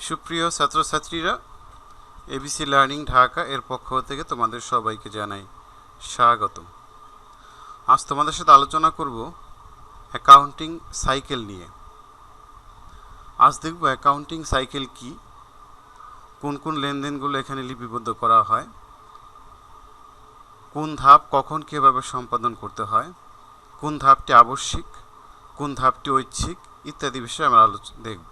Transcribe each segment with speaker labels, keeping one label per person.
Speaker 1: সুপ্রিয় ছাত্রছাত্রীরা, ABC learning Dhaka এর পক্ষ থেকে তোমাদের সবাইকে জানাই স্বাগতম। আজ তোমাদের সাথে আলোচনা করব অ্যাকাউন্টিং সাইকেল নিয়ে। আজ দেখব অ্যাকাউন্টিং সাইকেল কি, কোন কোন লেনদেনগুলো এখানে লিপিবদ্ধ করা হয়, কোন ধাপ কখন কীভাবে সম্পাদন করতে হয়, কোন ধাপটি আবশ্যিক, কোন ধাপটি ঐচ্ছিক ইত্যাদি বিষয়ে আমরা দেখব।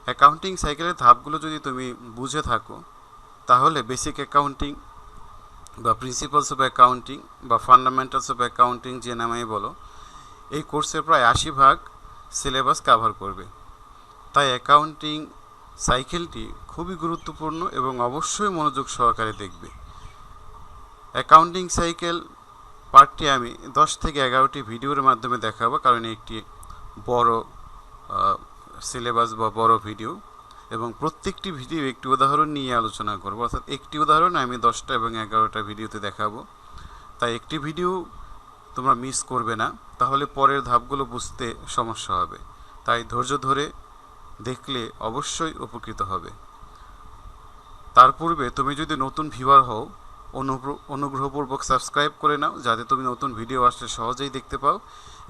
Speaker 1: অ্যাকাউন্টিং সাইকেলের ধাপগুলো যদি তুমি বুঝে থাকো তাহলে বেসিক অ্যাকাউন্টিং বা প্রিন্সিপালস অফ অ্যাকাউন্টিং বা ফান্ডামেন্টালস অফ অ্যাকাউন্টিং যে নামেই বলো, এই কোর্সের প্রায় 80% সিলেবাস কভার করবে। তাই অ্যাকাউন্টিং সাইকেলটি খুবই গুরুত্বপূর্ণ এবং অবশ্যই মনোযোগ সহকারে দেখবে। অ্যাকাউন্টিং সাইকেল পার্টটি আমি 10 থেকে 11টি ভিডিওর মাধ্যমে দেখাবো, কারণ একটি বড় সিলেবাস বা বড় ভিডিও এবং প্রত্যেকটি ভিডিও একটি উদাহরণ নিয়ে আলোচনা করব, অর্থাৎ একটি উদাহরণ আমি 10টা এবং 11টা ভিডিওতে দেখাবো। তাই একটি ভিডিও তোমরা মিস করবে না, তাহলে পরের ধাপগুলো বুঝতে সমস্যা হবে। তাই ধৈর্য ধরে দেখলে অবশ্যই উপকৃত হবে। তার পূর্বে তুমি যদি নতুন ভিউয়ার হও, অনুগ্রহপূর্বক সাবস্ক্রাইব করে নাও, যাতে তুমি নতুন ভিডিও আসলে সহজেই দেখতে পাও,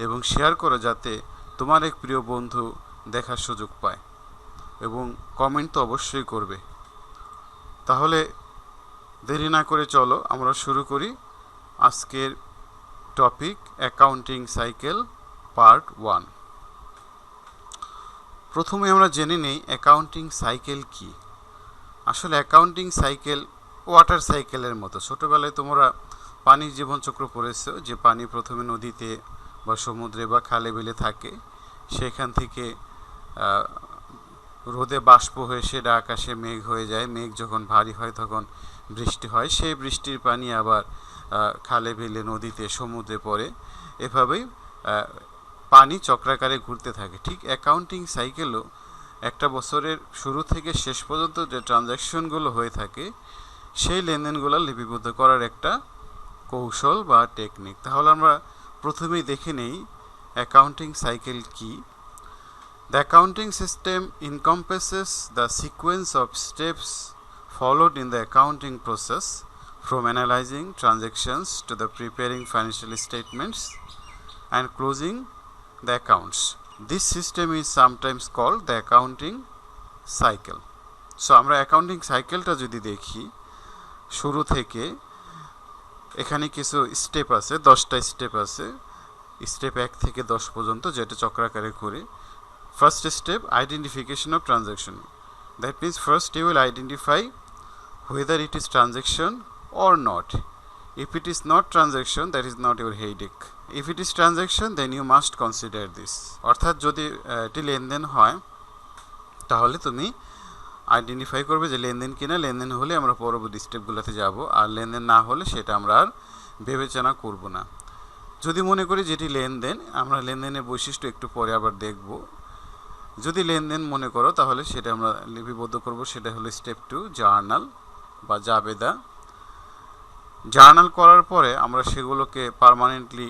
Speaker 1: এবং শেয়ার করো যাতে তোমার এক প্রিয় বন্ধু দেখার সুযোগ পায়, এবং কমেন্ট তো অবশ্যই করবে। তাহলে দেরি না করে চলো আমরা শুরু করি আজকের টপিক অ্যাকাউন্টিং সাইকেল পার্ট 1। প্রথমে আমরা জেনে নেই অ্যাকাউন্টিং সাইকেল কি। আসলে অ্যাকাউন্টিং সাইকেল ওয়াটার সাইকেলের মতো। ছোটোবেলায় তোমরা পানির জীবনচক্র পড়েছো, যে পানি প্রথমে নদীতে বা সমুদ্রে বা খালে বিলে থাকে, সেখান থেকে রোদে বাষ্প হয়ে সেটা আকাশে মেঘ হয়ে যায়, মেঘ যখন ভারী হয় তখন বৃষ্টি হয়, সেই বৃষ্টির পানি আবার খালে বিলে নদীতে সমুদ্রে পড়ে, এভাবেই পানি চক্রাকারে ঘুরতে থাকে। ঠিক অ্যাকাউন্টিং সাইকেলও একটা বছরের শুরু থেকে শেষ পর্যন্ত যে ট্রানজ্যাকশনগুলো হয়ে থাকে, সেই লেনদেনগুলো লিপিবদ্ধ করার একটা কৌশল বা টেকনিক। তাহলে আমরা প্রথমেই দেখে নেই অ্যাকাউন্টিং সাইকেল কি। The accounting system encompasses the sequence of steps followed in the accounting process, from analyzing transactions to the preparing financial statements and closing the accounts. This system is sometimes called the accounting cycle. So আমরা accounting সাইকেলটা যদি দেখি, শুরু থেকে এখানে কিছু step আছে, 10টা স্টেপ আছে, স্টেপ 1 থেকে 10 পর্যন্ত, যেটা চক্রাকারে ঘুরে। First step, identification of transaction. That means first you will identify whether it is transaction or not. If it is not transaction, that is not your headache. If it is transaction, then you must consider this. অর্থাৎ যদি এটি লেনদেন হয় তাহলে তুমি identify করবে যে লেনদেন কিনা। লেনদেন হলে আমরা পরবর্তী স্টেপগুলোতে যাব, আর লেনদেন না হলে সেটা আমরা আর বিবেচনা করব না। যদি মনে করি যেটি লেনদেন, আমরা লেনদেনের বৈশিষ্ট্য একটু পরে আবার দেখব। যদি লেনদেন মনে করো তাহলে সেটা আমরা লিপিবদ্ধ করব, সেটা হলো স্টেপ 2, জার্নাল বা জাবেদা। জার্নাল করার পরে আমরা সেগুলোকে পার্মানেন্টলি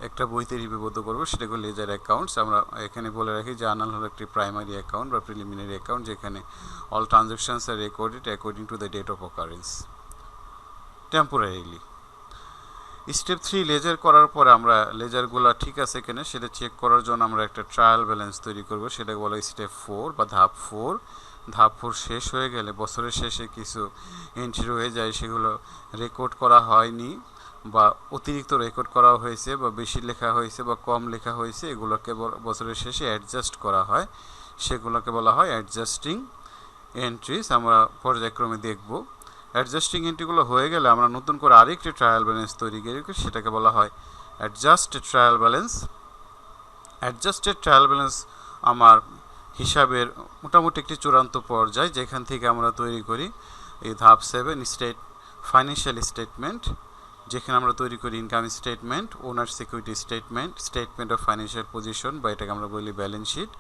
Speaker 1: একটা বইতে লিপিবদ্ধ করব, সেটা হলো লেজার অ্যাকাউন্টস। আমরা এখানে বলে রাখি জার্নাল হলো একটি প্রাইমারি অ্যাকাউন্ট বা প্রিলিমিনারি অ্যাকাউন্ট, যেখানে all transactions are recorded according to the date of occurrence temporarily. Step 3, ledger করার পরে আমরা লেজারগুলো ঠিক আছে কিনা সেটা চেক করার জন্য আমরা একটা ট্রায়াল ব্যালেন্স তৈরি করব, সেটা বলা স্টেপ 4 বা ধাপ 4। ধাপ 4 শেষ হয়ে গেলে বছরের শেষে কিছু এন্ট্রি রয়ে যায়, সেগুলো রেকর্ড করা হয়নি বা অতিরিক্ত রেকর্ড করা হয়েছে বা বেশি লেখা হয়েছে বা কম লেখা হয়েছে, এগুলোকে বছরের শেষে অ্যাডজাস্ট করা হয়, সেগুলোকে বলা হয় অ্যাডজাস্টিং এন্ট্রিজ। আমরা পর্যায়ক্রমে দেখব। অ্যাডজাস্টিং এন্ট্রিগুলো হয়ে গেলে আমরা নতুন করে আরেকটি ট্রায়াল ব্যালেন্স তৈরি করি, সেটাকে বলা হয় adjusted trial balance. Adjusted trial balance আমার হিসাবের মোটামুটি একটি চূড়ান্ত পর্যায়, যেখান থেকে আমরা তৈরি করি এই ধাপ 7, ফাইন্যান্সিয়াল স্টেটমেন্ট, যেখানে আমরা তৈরি করি income statement, owner security statement, statement of financial position বা এটাকে আমরা বলি balance sheet,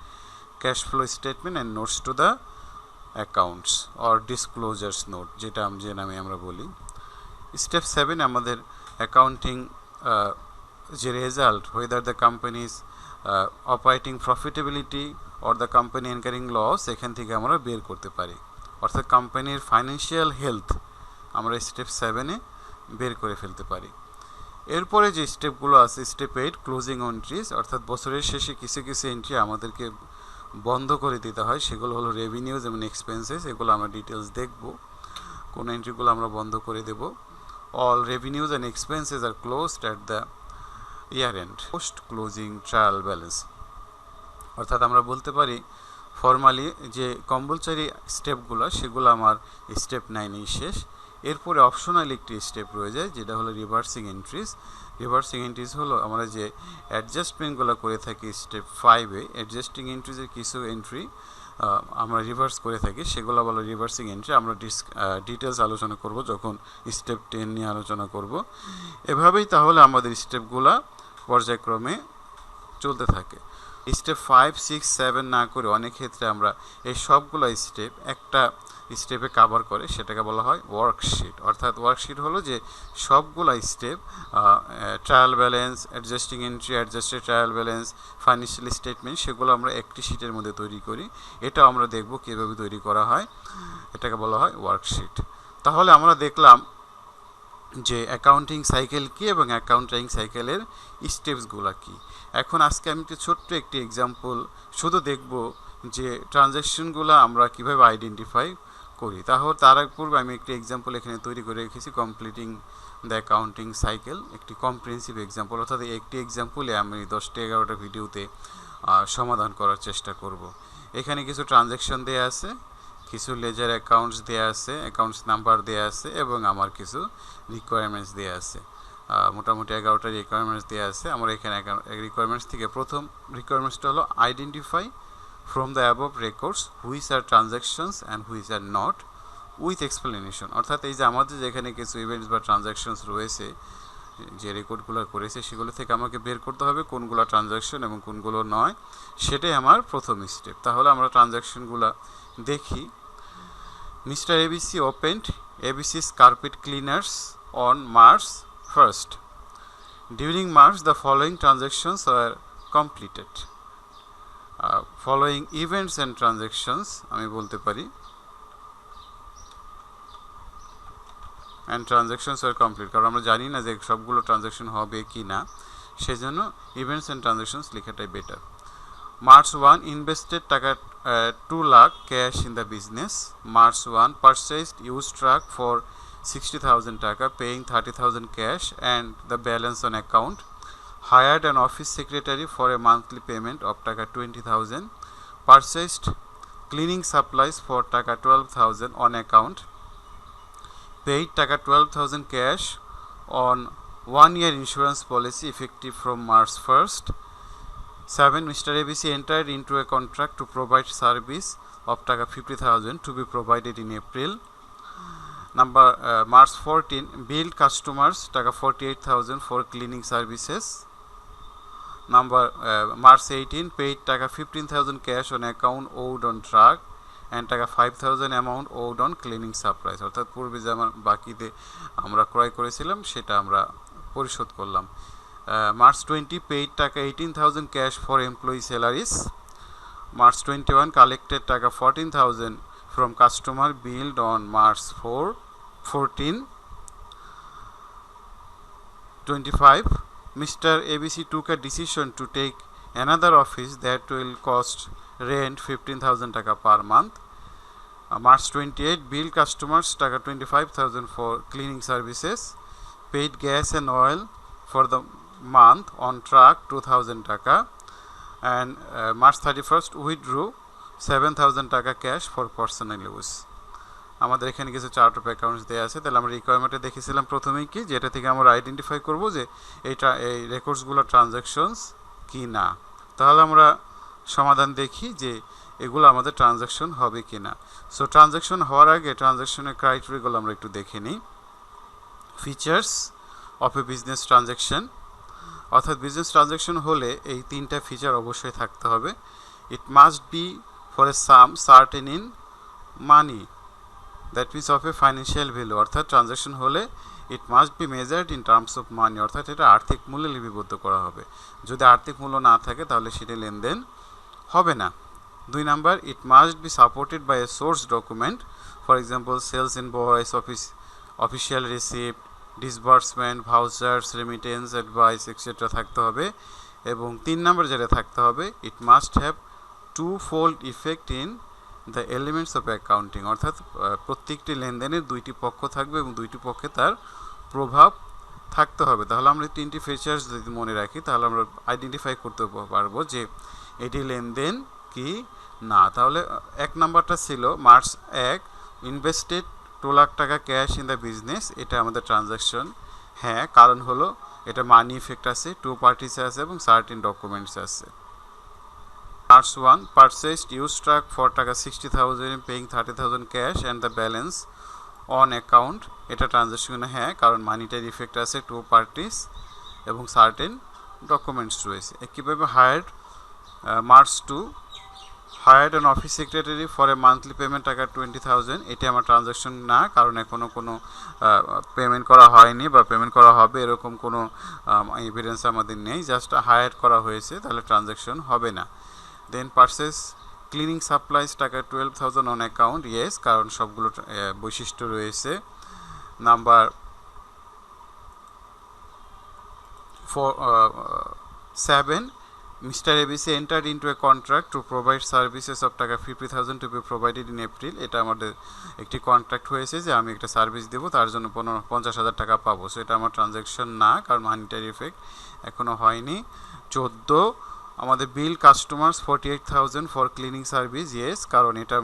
Speaker 1: cash flow statement and notes to the accounts or disclosures note, যেটা যে নামে আমরা বলি। স্টেপ 7 আমাদের অ্যাকাউন্টিং যে result, whether the company's operating profitability or the company incurring loss এখান থেকে আমরা বের করতে পারি, অর্থাৎ কোম্পানির ফাইন্যান্সিয়াল হেলথ আমরা স্টেপ 7-এ বের করে ফেলতে পারি। এরপরে যে স্টেপগুলো আছে, স্টেপ 8 ক্লোজিং এন্ট্রিজ, অর্থাৎ বছরের শেষে কিছু কিছু এন্ট্রি আমাদেরকে বন্ধ করে দিতে হয়, সেগুলো হলো রেভিনিউজ এবং এক্সপেন্সেস। এগুলো আমরা ডিটেলস দেখব, কোন এন্ট্রিগুলো আমরা বন্ধ করে দেব। All revenues and expenses are closed at the year end post closing trial balance, অর্থাৎ আমরা বলতে পারি ফর্মালি যে কম্পালসারি স্টেপগুলো সেগুলো আমার স্টেপ 9-এই শেষ। এরপরে অপশনাল একটি স্টেপ রয়ে যায়, যেটা হলো রিভার্সিং এন্ট্রিজ। রিভার্সিং এন্ট্রিজ হলো আমরা যে অ্যাডজাস্টমেন্টগুলো করে থাকি স্টেপ 5-এ, অ্যাডজাস্টিং এন্ট্রিজের কিছু এন্ট্রি আমরা রিভার্স করে থাকি, সেগুলো বলো রিভার্সিং এন্ট্রি। আমরা ডিটেলস আলোচনা করব যখন স্টেপ 10 নিয়ে আলোচনা করব। এভাবেই তাহলে আমাদের স্টেপগুলো পর্যায়ক্রমে চলতে থাকে। স্টেপ 5, 6, 7 না করে অনেক ক্ষেত্রে আমরা এই সবগুলো স্টেপ একটা স্টেপে কাভার করে, সেটাকে বলা হয় ওয়ার্কশিট। অর্থাৎ ওয়ার্কশিট হলো যে সবগুলো step, trial balance, adjusting entry, adjusted trial balance, financial statement, সেগুলো আমরা একটি শিটের মধ্যে তৈরি করি। এটাও আমরা দেখব কীভাবে তৈরি করা হয়, এটাকে বলা হয় ওয়ার্কশিট। তাহলে আমরা দেখলাম যে অ্যাকাউন্টিং সাইকেল কী এবং অ্যাকাউন্টিং সাইকেলের স্টেপসগুলো কী। এখন আজকে আমি ছোট্ট একটি এক্সাম্পল শুধু দেখব যে ট্রানজ্যাকশনগুলো আমরা কীভাবে আইডেন্টিফাই করি। তাহলে তার পূর্বে আমি একটি এক্সাম্পল এখানে তৈরি করে রেখেছি, কমপ্লিটিং দ্য অ্যাকাউন্টিং সাইকেল, একটি কম্প্রিহেন্সিভ এক্সাম্পল। অর্থাৎ একটি এক্সাম্পলে আমি 10-11টা ভিডিওতে সমাধান করার চেষ্টা করব। এখানে কিছু ট্রানজ্যাকশন দেয়া আছে, কিছু লেজার অ্যাকাউন্টস দেয়া আছে, অ্যাকাউন্টস নাম্বার দেয়া আছে এবং আমার কিছু রিকোয়ারমেন্টস দেয়া আছে। মোটামুটি 11টা রিকোয়ারমেন্টস দেওয়া আছে। আমরা এখানে রিকোয়ারমেন্টস থেকে প্রথম রিকোয়ারমেন্টসটা হলো identify from the above records which are transactions and which are not with explanation. অর্থাৎ এই যে আমাদের যেখানে কিছু ইভেন্টস বা ট্রানজ্যাকশনস রয়েছে, যে রেকর্ডগুলো করেছে সেগুলো থেকে আমাকে বের করতে হবে কোনগুলো ট্রানজ্যাকশন এবং কোনগুলো নয়, সেটাই আমার প্রথম স্টেপ। তাহলে আমরা ট্রানজ্যাকশনগুলো দেখি। Mister ABC opened ABC's carpet cleaners on March 1st. During March, the following transactions were completed. Following events and transactions আমি বলতে পারি, and transactions were complete, কারণ আমরা জানি না যে সবগুলো ট্রানজ্যাকশন হবে কি না, সেজন্য ইভেন্টস অ্যান্ড ট্রানজ্যাকশনস লেখাটাই বেটার। March 1 invested টাকা 2 lakh cash in the business. March 1 purchased used truck for 60,000 taka, paying 30,000 cash and the balance on account. Hired an office secretary for a monthly payment of taka 20,000. Purchased cleaning supplies for taka 12,000 on account. Paid taka 12,000 cash on 1-year insurance policy effective from March 1st. 7. Mr. ABC entered into a contract to provide service of taka 50,000 to be provided in April. Number March 14 billed customers taka 48,000 for cleaning services. Number March 18 paid taka 15,000 cash on account owed on truck and taka 5,000 amount owed on cleaning supplies. অর্থাৎ পূর্বে যে আমার বাকিতে আমরা ক্রয় করেছিলাম সেটা আমরা পরিশোধ করলাম। March 20 paid taka 18,000 cash for employee salaries. March 21 collected taka 14,000 from customer billed on March 14. 25 Mr. ABC took a decision to take another office that will cost rent 15,000 taka per month. March 28 billed customers taka 25,000 for cleaning services. Paid gas and oil for the month on truck 2,000 taka. And March 31st withdrew 7,000 taka cash for personal use. আমাদের এখানে কিছু chart of accounts দেওয়া আছে। তাহলে আমরা রিকোয়ারমেন্টে দেখেছিলাম প্রথমেই কি, যেটা থেকে আমরা আইডেন্টিফাই করব যে এই রেকর্ডসগুলো ট্রানজ্যাকশনস কি না। তাহলে আমরা সমাধান দেখি যে এগুলো আমাদের ট্রানজ্যাকশন হবে কি না। সো ট্রানজ্যাকশন হওয়ার আগে ট্রানজ্যাকশনের ক্রাইটেরিয়াগুলো আমরা একটু দেখে নিই। Features of A business transaction, অর্থাৎ বিজনেস ট্রানজ্যাকশন হলে এই 3টা ফিচার অবশ্যই থাকতে হবে। It must be for a some certain in money, that means of A financial value. অর্থাৎ ট্রানজ্যাকশন হলে it must be measured in terms of money, অর্থাৎ এটা আর্থিক মূল্যে লিপিবদ্ধ করা হবে। যদি আর্থিক মূল্য না থাকে তাহলে সেটা লেনদেন হবে না। 2 number, it must be supported by a source document, for example sales invoice, official receipt, disbursement, vouchers, remittance, advice, etc. থাকতে হবে। এবং 3 নাম্বার যেটা থাকতে হবে, it must have two-fold effect in the elements of accounting, অর্থাৎ প্রত্যেকটি লেনদেনের দুইটি পক্ষ থাকবে এবং দুইটি পক্ষে তার প্রভাব থাকতে হবে। তাহলে আমরা তিনটি ফিচার্স যদি মনে রাখি তাহলে আমরা আইডেন্টিফাই করতে পারবো যে এটি লেনদেন কি না। তাহলে 1 নাম্বারটা ছিল মার্চ 1 ইনভেস্টেড 2 লাখ টাকা ক্যাশ ইন দ্য বিজনেস, এটা আমাদের ট্রানজাকশন। হ্যাঁ, কারণ হলো এটা মানি ইফেক্ট আছে, 2 পার্টিস আছে এবং সার্টেন ডকুমেন্টস আছে। March 1 purchased use truck for টাকা 60,000 paying 30,000 cash and the balance on account, এটা ট্রানজাকশন। হ্যাঁ, কারণ মানিটারি ইফেক্ট আছে, 2 পার্টিস এবং সার্টেন ডকুমেন্টস রয়েছে। একইভাবে hired March 2 hired an office secretary for a monthly payment টাকা 20,000, এটি আমার ট্রানজাকশন না, কারণ এখনও কোনো পেমেন্ট করা হয়নি বা পেমেন্ট করা হবে এরকম কোনো এভিডেন্স আমাদের নেই, জাস্ট হায়ার করা হয়েছে, তাহলে ট্রানজাকশন হবে না। দেন পারচেস ক্লিনিং সাপ্লাইজ টাকা 12,000 অন অ্যাকাউন্ট, ইয়েস, কারণ সবগুলো বৈশিষ্ট্য রয়েছে। Number 7 Mr. ABC entered into a contract to provide services of টাকা 50,000 to be provided in April, এটা আমাদের একটি কন্ট্রাক্ট হয়েছে যে আমি একটা সার্ভিস দেবো, তার জন্য 50,000 টাকা পাবো, সো এটা আমার ট্রানজাকশন না, কারণ মানিটারি ইফেক্ট এখনও হয়নি। 14 আমাদের bill customers 48,000 for cleaning service, yes, কারণ এটা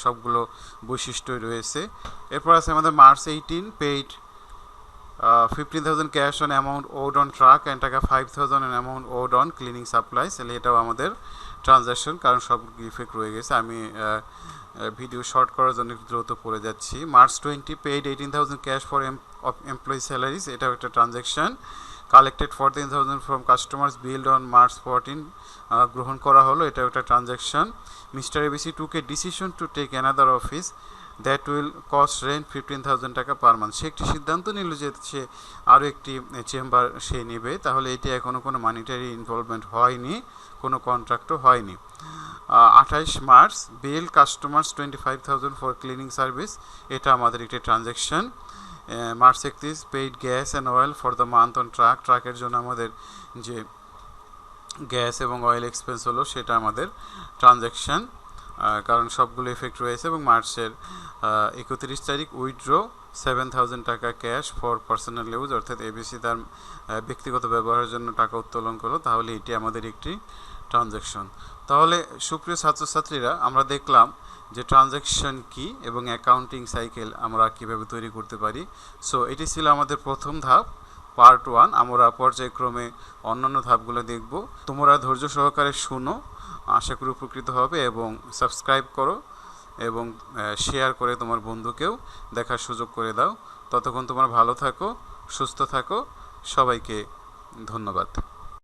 Speaker 1: সবগুলো বৈশিষ্ট্যই রয়েছে। এরপর আছে আমাদের March 18 paid 15,000 cash on amount owed on truck and টাকা 5,000 on amount owed on cleaning supplies, তাহলে এটাও আমাদের ট্রানজাকশন, কারণ সব ইফেক্ট রয়ে গেছে। আমি ভিডিও শর্ট করার জন্য দ্রুত পড়ে যাচ্ছি। March 20 paid 18,000 cash for employee salaries, এটাও একটা transaction. Collected 14,000 from customers billed on March 14, গ্রহণ করা হলো, এটাও একটা transaction. Mister ABC took a decision to take another office that will cost rent 15,000 টাকা পার মান্থ, সে একটি সিদ্ধান্ত নিল যে সে আরও একটি চেম্বার সে নেবে, তাহলে এটি এখনও কোনো মানিটারি ইনভলভমেন্ট হয়নি, কোনো কন্ট্রাক্টও হয়নি। 28 March bill customers 25,000 for cleaning service, এটা আমাদের একটি transaction. March 31 paid gas and oil for the month on truck, ট্রাকের জন্য আমাদের যে গ্যাস এবং অয়েল এক্সপেন্স হলো সেটা আমাদের ট্রানজাকশন, কারণ সবগুলো এফেক্ট রয়েছে। এবং মার্চের 31 তারিখ উইথড্র 7,000 টাকা ক্যাশ ফর পার্সোনাল ইউজ, অর্থাৎ এবিসি তার ব্যক্তিগত ব্যবহারের জন্য টাকা উত্তোলন করলো, তাহলে এটি আমাদের একটি ট্রানজাকশন। তাহলে সুপ্রিয় ছাত্রছাত্রীরা, আমরা দেখলাম যে ট্রানজাকশন কি এবং অ্যাকাউন্টিং সাইকেল আমরা কিভাবে তৈরি করতে পারি। সো এটি ছিল আমাদের প্রথম ধাপ, পার্ট 1। আমরা পর্যায়ক্রমে অন্যান্য ধাপগুলো দেখব। তোমরা ধৈর্য সহকারে শুনো, আশা করি উপকৃত হবে, এবং সাবস্ক্রাইব করো এবং শেয়ার করে তোমার বন্ধুকেও দেখার সুযোগ করে দাও। ততক্ষণ তোমরা ভালো থাকো, সুস্থ থাকো, সবাইকে ধন্যবাদ।